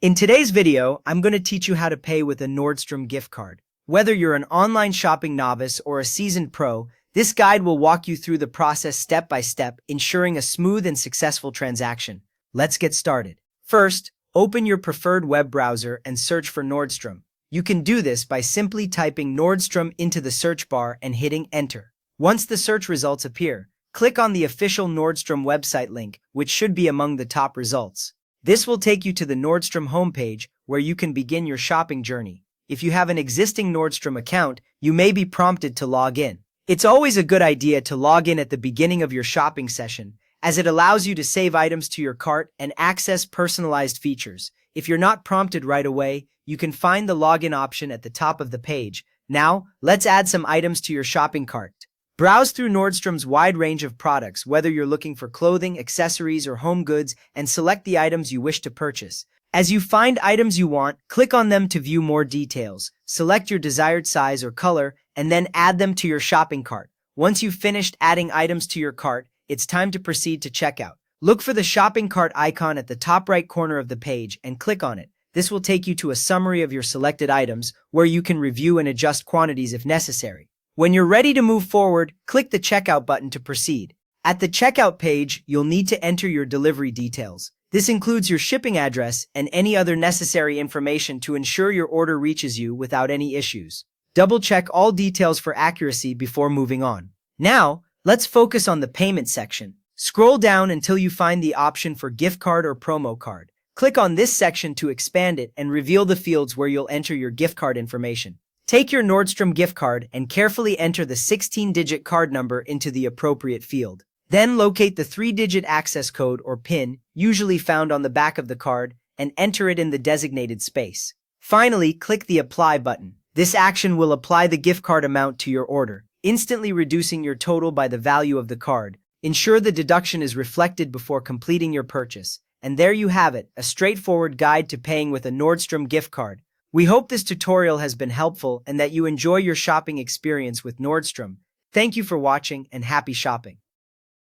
In today's video, I'm going to teach you how to pay with a Nordstrom gift card. Whether you're an online shopping novice or a seasoned pro, this guide will walk you through the process step by step, ensuring a smooth and successful transaction. Let's get started. First, open your preferred web browser and search for Nordstrom. You can do this by simply typing Nordstrom into the search bar and hitting enter. Once the search results appear, click on the official Nordstrom website link, which should be among the top results. This will take you to the Nordstrom homepage where you can begin your shopping journey. If you have an existing Nordstrom account, you may be prompted to log in. It's always a good idea to log in at the beginning of your shopping session, as it allows you to save items to your cart and access personalized features. If you're not prompted right away, you can find the login option at the top of the page. Now, let's add some items to your shopping cart. Browse through Nordstrom's wide range of products, whether you're looking for clothing, accessories, or home goods, and select the items you wish to purchase. As you find items you want, click on them to view more details. Select your desired size or color, and then add them to your shopping cart. Once you've finished adding items to your cart, it's time to proceed to checkout. Look for the shopping cart icon at the top right corner of the page and click on it. This will take you to a summary of your selected items, where you can review and adjust quantities if necessary. When you're ready to move forward, click the checkout button to proceed. At the checkout page, you'll need to enter your delivery details. This includes your shipping address and any other necessary information to ensure your order reaches you without any issues. Double-check all details for accuracy before moving on. Now, let's focus on the payment section. Scroll down until you find the option for gift card or promo card. Click on this section to expand it and reveal the fields where you'll enter your gift card information. Take your Nordstrom gift card and carefully enter the 16-digit card number into the appropriate field. Then locate the 3-digit access code or PIN, usually found on the back of the card, and enter it in the designated space. Finally, click the Apply button. This action will apply the gift card amount to your order, instantly reducing your total by the value of the card. Ensure the deduction is reflected before completing your purchase. And there you have it, a straightforward guide to paying with a Nordstrom gift card. We hope this tutorial has been helpful and that you enjoy your shopping experience with Nordstrom. Thank you for watching and happy shopping.